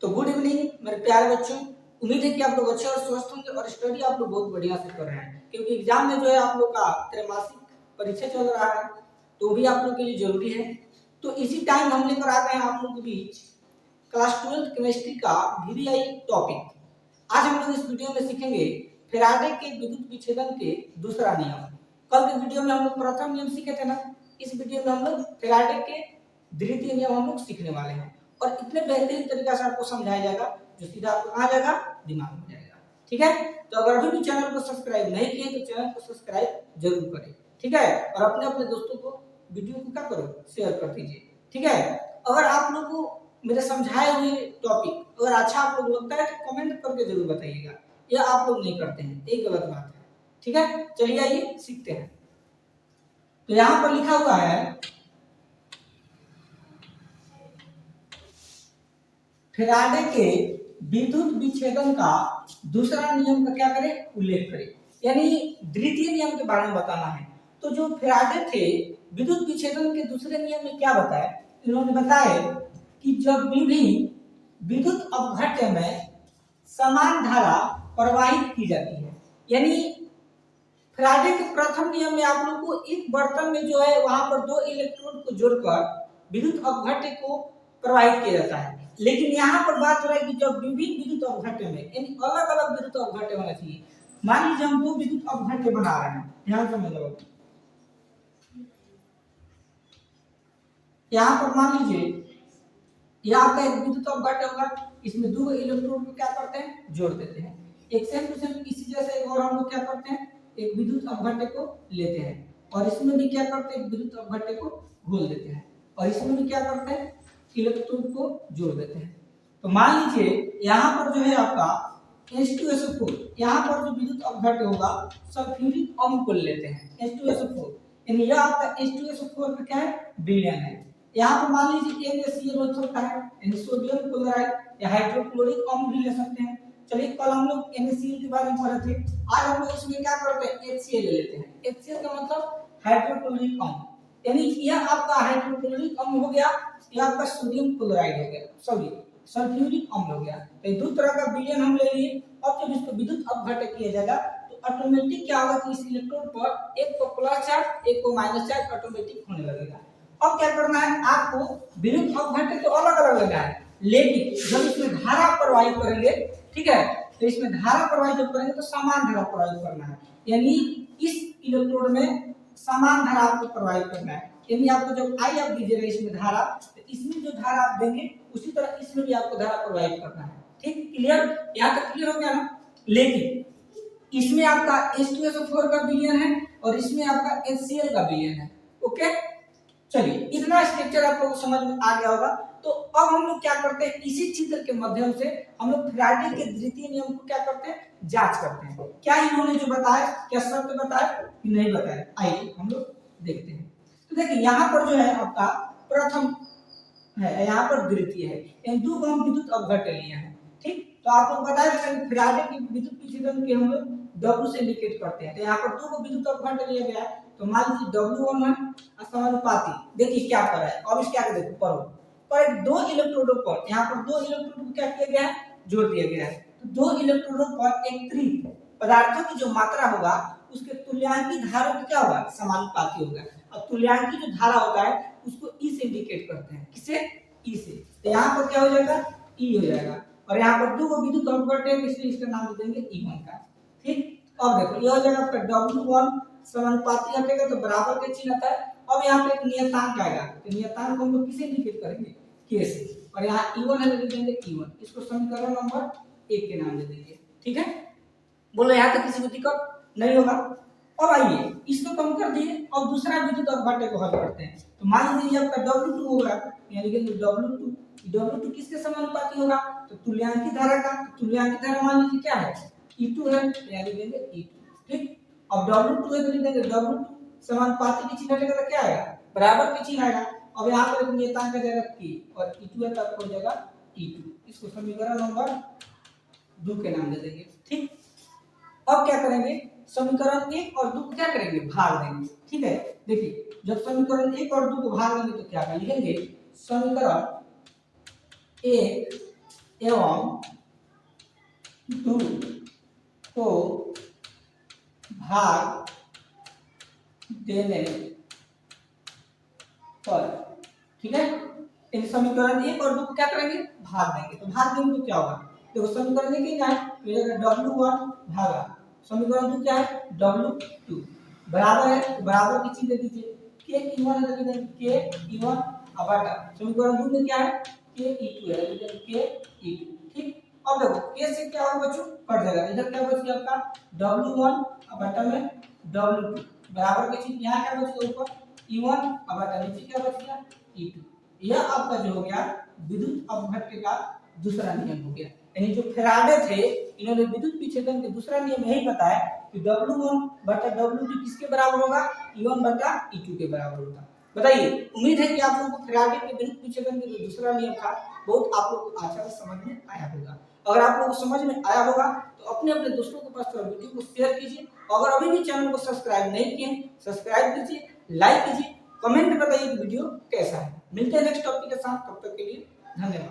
तो good evening मेरे प्यारे बच्चों, उम्मीद है कि आप लोग अच्छे और स्वस्थ होंगे और स्टडी आप लोग बहुत बढ़िया से कर रहे हैं, क्योंकि एग्जाम में जो है आप लोग का त्रैमासिक परीक्षा चल रहा है, तो भी आप लोग के लिए जरूरी है। तो इसी टाइम हम लेकर आ गए हैं आप लोग के बीच क्लास 12 केमिस्ट्री का वीवीआई टॉपिक। आज हम लोग इस वीडियो में सीखेंगे फैराडे के विद्युत विच्छेदन के दूसरा नियम। कल के वीडियो में हम लोग प्रथम नियम सीखे थे ना, इस वीडियो में हम लोग फैराडे के द्वितीय नियम हम लोग सीखने वाले हैं और इतने बेहतरीन तरीके से आपको समझाया जाएगा जो सीधा आपको कहाँ जाएगा, दिमाग में जाएगा। ठीक है, तो अगर अभी भी चैनल को सब्सक्राइब नहीं किए तो चैनल को सब्सक्राइब जरूर करें। ठीक है, और अपने अपने दोस्तों को वीडियो को क्या करो, शेयर कर दीजिए। ठीक है, अगर आप लोग को मेरे समझाए हुए टॉपिक अगर अच्छा आप लोग लगता है तो कमेंट करके जरूर बताइएगा। यह आप लोग नहीं करते हैं, एक गलत बात है। ठीक है, चलिए आइए सीखते हैं। तो यहाँ पर लिखा हुआ है फैराडे के विद्युत विच्छेदन का दूसरा नियम का क्या करें, उल्लेख करें, यानी द्वितीय नियम के बारे में बताना है। तो जो फैराडे थे विद्युत विच्छेदन के दूसरे नियम में क्या बताया, इन्होंने बताया कि जब भी विद्युत अपघट्य में समान धारा प्रवाहित की जाती है, यानी फैराडे के प्रथम नियम में आप लोग को एक बर्तन में जो है वहां पर दो इलेक्ट्रोड को जोड़कर विद्युत अपघट्य को प्रवाहित किया जाता है। लेकिन यहाँ पर बात हो रहा है कि जब विभिन्न विद्युत अपघट्य में, यानी अलग अलग विद्युत अपघट्य होना चाहिए। मान लीजिए हम दो विद्युत अपघट्य बना रहे हैं, ध्यान से मतलब यहाँ पर मान लीजिए यहाँ पे एक विद्युत अपघट्य होगा, इसमें दो इलेक्ट्रोड को क्या करते हैं, जोड़ देते हैं। एक सेम टू सेम इसी जैसे एक और हम लोग क्या करते हैं, एक विद्युत अपघट्य को लेते हैं और इसमें भी क्या करते हैं, विद्युत अपघट्य को घोल देते हैं और इसमें भी क्या करते हैं, इलेक्ट्रोड को जोड़ देते हैं। तो मान लीजिए यहाँ पर जो है आपका H2SO4, यहाँ पर जो विद्युत अपघट्य होगा सल्फ्यूरिक अम्ल को लेते हैं H2SO4, यानी यह आपका H2SO4 का क्या है, विलयन है। यहाँ पर मान लीजिए NaCl हो सकता है, यानी सोडियम क्लोराइड या हाइड्रोक्लोरिक अम्ल भी ले सकते हैं। चलिए कल हम लोग NaCl के बारे में पढ़े थे, आज हम लोग इसमें क्या करते हैं, HCl ले लेते हैं। HCl का मतलब हाइड्रोक्लोरिक अम्ल, यानी यह आपका हाइड्रोक्लोरिक अम्ल हो गया, यह आपका सोडियम क्लोराइड हो गया, सॉरी सल्फ्यूरिक अम्ल हो गया। तो दो तरह का विलयन हम ले लिए। अब जब इसको विद्युत अपघट्य किया जाएगा तो ऑटोमेटिक क्या होगा कि इस इलेक्ट्रोड पर एक को प्लस चार्ज एक को माइनस चार्ज ऑटोमेटिक होने लगेगा। अब क्या करना है आपको, विद्युत अपघट्य तो अलग अलग लगा है, लेकिन जब इसमें धारा प्रवाहित करेंगे, ठीक है, तो इसमें धारा प्रवाहित जब करेंगे तो समान धारा प्रवाहित करना है, यानी इस इलेक्ट्रोड में समान धारा आपको प्रवाहित करना है। यानी आपको जब आई आप दीजिएगा इसमें धारा, तो इसमें जो धारा आप देंगे उसी तरह इसमें भी आपको धारा प्रवाहित करना है। ठीक, क्लियर, यहाँ तक क्लियर हो गया ना। लेकिन इसमें आपका H2SO4 का विलयन है और इसमें आपका HCl का विलयन है। ओके, चलिए इतना स्ट्रक्चर आप लोगों को समझ में आ गया होगा। तो अब हम लोग क्या करते हैं, इसी चित्र के माध्यम से हम लोग फैराडे के द्वितीय नियम को क्या करते हैं, जांच करते हैं। क्या इन्होंने जो बताया, क्या शर्त बताया कि नहीं बताया, आइए हम लोग देखते हैं। तो देखिए यहाँ पर जो है आपका प्रथम है, यहाँ पर द्वितीय है, इन दो को हम विद्युत अपघट्य लिए हैं। ठीक, तो आपको बताया फैराडे की विद्युत विच्छेदन के हम लोग W से इंडिकेट करते हैं। तो यहाँ पर दो को विद्युत अपघट्य लिया गया है, तो मान लीजिए W1 है समानुपाती। देखिए क्या कर रहा है, अब इसके आगे देखो पढ़ो, पर दो इलेक्ट्रोडों पर, यहाँ पर दो इलेक्ट्रोड को क्या किया गया है, जोड़ दिया गया है। तो दो इलेक्ट्रोडों पर एक त्रित पदार्थों की जो मात्रा होगा उसके तुल्यांकी धारा क्या होगा, समानुपाती होगा। अब तुल्यांकी जो धारा होता है उसको ई से इंडिकेट करते हैं, किसे, ई से। तो यहाँ पर क्या हो जाएगा, ई हो जाएगा, और यहाँ पर दो को विद्युत अपघट्य है इसलिए इसका नाम दे देंगे E1 का। ठीक, अब देखो ये हो जाएगा आपका W1 समानुपाती हटेगा तो बराबर के चिन्ह आता है। अब यहाँ पे एक नियतांक आएगा, तो नियतांक को हम लोग किसे इंडिकेट करेंगे, K से, और यहाँ E1 है लिख देंगे E1, इसको समीकरण नंबर 1 के नाम दे देंगे। ठीक है, बोलो यहाँ तक किसी को दिक्कत नहीं होगा। अब आइए इसको कम कर दिए और दूसरा विद्युत अपघट्य को हल करते हैं। तो मान लीजिए आपका W2 होगा, यानी कि W2 किसके समानुपाती होगा, तो तुल्यांकी धारा का। तुल्यांकी धारा मान लीजिए क्या है, E2 है, यानी देंगे E2। ठीक, अब W2 है तो लिख देंगे W2 समानुपाती के चिन्ह लेकर क्या आएगा, बराबर के चिन्ह आएगा। अब यहाँ पर नियतांक आ जाएगा K और E2 है तो आपको हो जाएगा E2, इसको समीकरण नंबर 2 के नाम दे देंगे। ठीक, अब क्या करेंगे, समीकरण 1 और 2 को क्या करेंगे, भाग देंगे। ठीक है, देखिए जब समीकरण 1 और 2 को भाग देंगे तो क्या लिखेंगे, समीकरण 1 एवं 2 को भाग देने पर, ठीक है, इन समीकरण 1 और 2 को क्या करेंगे, भाग देंगे। तो भाग देंगे तो क्या होगा, देखो समीकरण 1 क्या है, तो ये W1 भागा समीकरण 2 क्या है, W2 बराबर है, तो बराबर की चीज दे दीजिए, k E1 है तो k E1 बटा समीकरण 2 में क्या है, k E2 है तो k E2, ठीक। अब देखो k से क्या होगा बच्चों, कट जाएगा, इधर क्या बच गया आपका W1 बटा में W2 बराबर की चीज, यहाँ क्या बच गया ऊपर E1 बटा नीचे क्या बच गया E2। यह आपका जो हो गया विद्युत अपघट्य का दूसरा नियम हो गया। यानी जो फैराडे थे इन्होंने विद्युत विच्छेदन के दूसरा नियम यही बताया कि W1 बटा W2 किसके बराबर होगा, E1 बटा E2 के बराबर होगा। बताइए, उम्मीद है कि आप लोगों को फैराडे के विद्युत विच्छेदन के जो दूसरा नियम था बहुत आप लोगों को अच्छा से समझ में आया होगा। अगर आप लोगों को समझ में आया होगा तो अपने अपने दोस्तों के पास वीडियो को शेयर कीजिए। अगर अभी भी चैनल को सब्सक्राइब नहीं किए सब्सक्राइब कीजिए, लाइक कीजिए, कमेंट में बताइए वीडियो कैसा है। मिलते हैं नेक्स्ट टॉपिक के साथ, तब तक के लिए धन्यवाद।